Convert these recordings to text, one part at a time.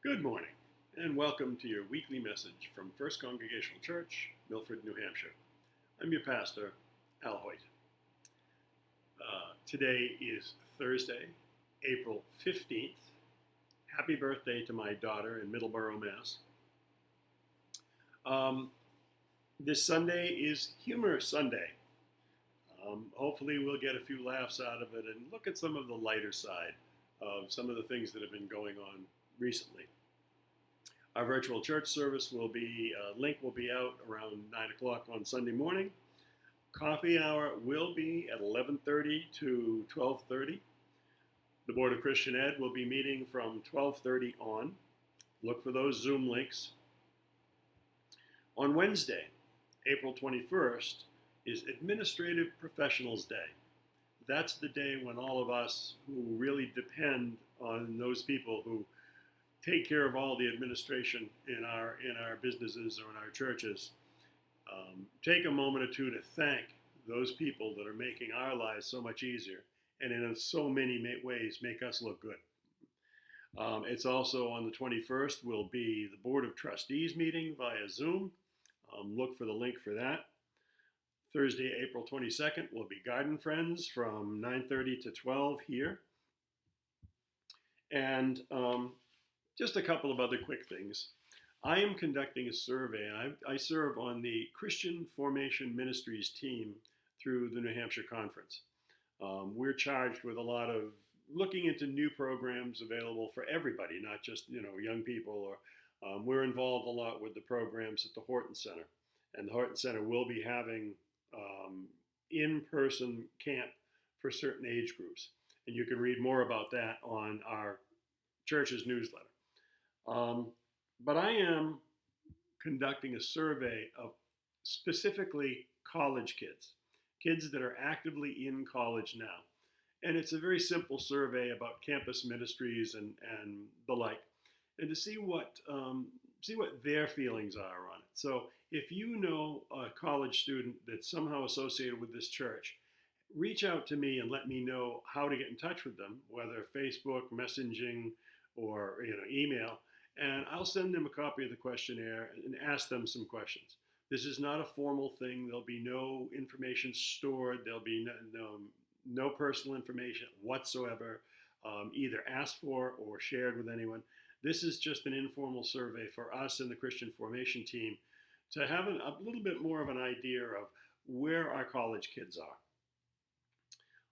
Good morning, and welcome to your weekly message from First Congregational Church, Milford, New Hampshire. I'm your pastor, Al Hoyt. Today is Thursday, April 15th. Happy birthday to my daughter in Middleborough, Mass. This Sunday is Humor Sunday. Hopefully we'll get a few laughs out of it and look at some of the lighter side of some of the things that have been going on recently. Our virtual church service link will be out around 9 o'clock on Sunday morning. Coffee hour will be at 11:30 to 12:30. The Board of Christian Ed will be meeting from 12:30 on. Look for those Zoom links. On Wednesday, April 21st, is Administrative Professionals Day. That's the day when all of us who really depend on those people who take care of all the administration in our businesses or in our churches, take a moment or two to thank those people that are making our lives so much easier and in so many ways make us look good. It's also on the 21st will be the Board of Trustees meeting via Zoom. Look for the link for that. Thursday, April 22nd will be Garden Friends from 9:30 to 12 here. And just a couple of other quick things. I am conducting a survey. I serve on the Christian Formation Ministries team through the New Hampshire Conference. We're charged with a lot of looking into new programs available for everybody, not just young people. Or we're involved a lot with the programs at the Horton Center, and the Horton Center will be having in-person camp for certain age groups, and you can read more about that on our church's newsletter. But I am conducting a survey of specifically college kids that are actively in college now. And it's a very simple survey about campus ministries and the like, and to see what their feelings are on it. So if you know a college student that's somehow associated with this church, reach out to me and let me know how to get in touch with them, whether Facebook, messaging, or email, and I'll send them a copy of the questionnaire and ask them some questions. This is not a formal thing. There'll be no information stored. There'll be no personal information whatsoever, either asked for or shared with anyone. This is just an informal survey for us and the Christian Formation team to have a little bit more of an idea of where our college kids are.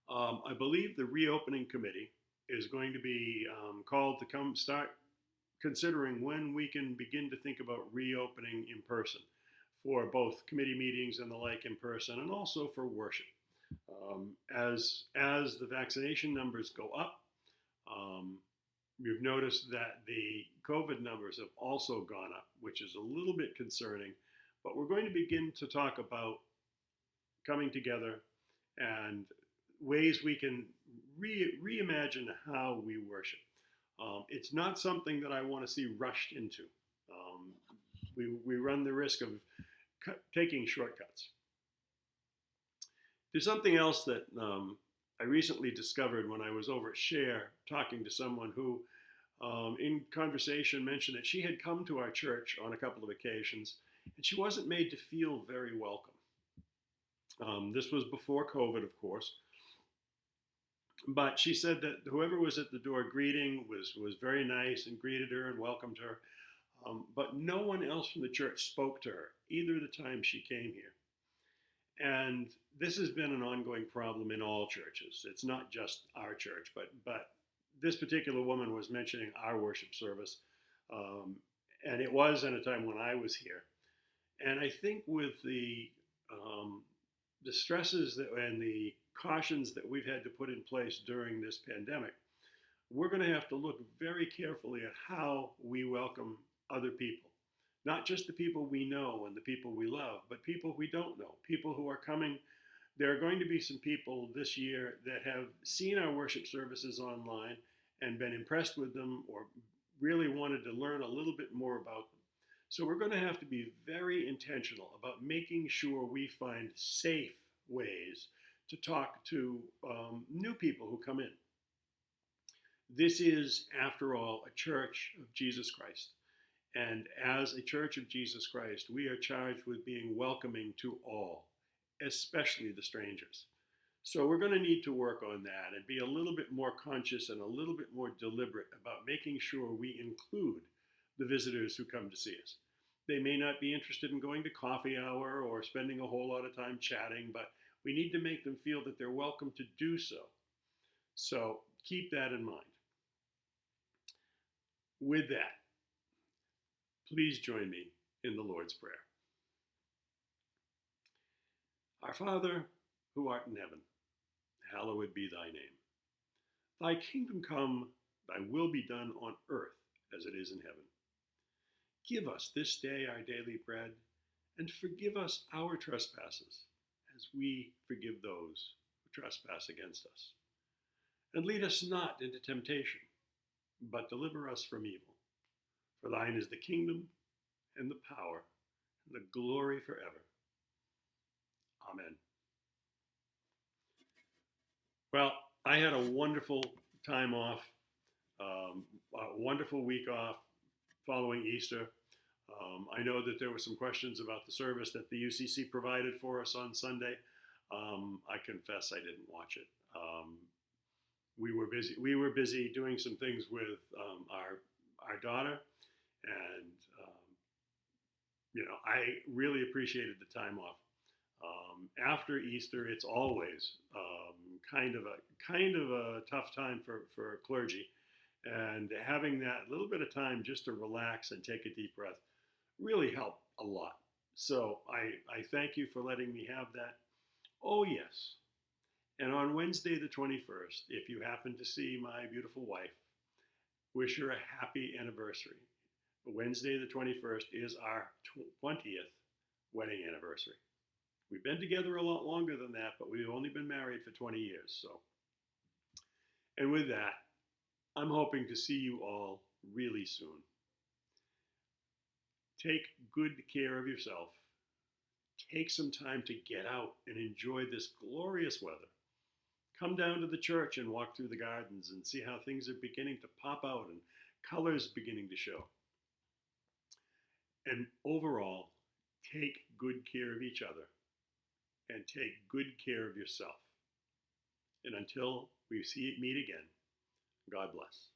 I believe the reopening committee is going to be called to come start considering when we can begin to think about reopening in person for both committee meetings and the like in person, and also for worship. As the vaccination numbers go up, we've noticed that the COVID numbers have also gone up, which is a little bit concerning, but we're going to begin to talk about coming together and ways we can reimagine how we worship. It's not something that I want to see rushed into. We run the risk of taking shortcuts. There's something else that I recently discovered when I was over at Share talking to someone who, in conversation, mentioned that she had come to our church on a couple of occasions and she wasn't made to feel very welcome. This was before COVID, of course. But she said that whoever was at the door greeting was very nice and greeted her and welcomed her. But no one else from the church spoke to her, either the time she came here. And this has been an ongoing problem in all churches. It's not just our church, but this particular woman was mentioning our worship service. And it was at a time when I was here. And I think with the stresses and the cautions that we've had to put in place during this pandemic, we're going to have to look very carefully at how we welcome other people. Not just the people we know and the people we love, but people we don't know, people who are coming. There are going to be some people this year that have seen our worship services online and been impressed with them or really wanted to learn a little bit more about them. So we're going to have to be very intentional about making sure we find safe ways to talk to new people who come in. This is, after all, a church of Jesus Christ. And as a church of Jesus Christ, we are charged with being welcoming to all, especially the strangers. So we're going to need to work on that and be a little bit more conscious and a little bit more deliberate about making sure we include the visitors who come to see us. They may not be interested in going to coffee hour or spending a whole lot of time chatting, but we need to make them feel that they're welcome to do so. So keep that in mind. With that, please join me in the Lord's Prayer. Our Father, who art in heaven, hallowed be thy name. Thy kingdom come, thy will be done on earth as it is in heaven. Give us this day our daily bread, and forgive us our trespasses, as we forgive those who trespass against us. And lead us not into temptation, but deliver us from evil. For thine is the kingdom, and the power, and the glory forever. Amen. Well, I had a wonderful time off, a wonderful week off following Easter. I know that there were some questions about the service that the UCC provided for us on Sunday. I confess I didn't watch it. We were busy. We were busy doing some things with our daughter, and I really appreciated the time off. After Easter, it's always kind of a tough time for clergy, and having that little bit of time just to relax and take a deep breath really helped a lot. So I thank you for letting me have that. Oh yes, and on Wednesday the 21st, if you happen to see my beautiful wife, wish her a happy anniversary. Wednesday the 21st is our 20th wedding anniversary. We've been together a lot longer than that, but we've only been married for 20 years. So, and with that, I'm hoping to see you all really soon. Take good care of yourself. Take some time to get out and enjoy this glorious weather. Come down to the church and walk through the gardens and see how things are beginning to pop out and colors beginning to show. And overall, take good care of each other and take good care of yourself. And until we meet again, God bless.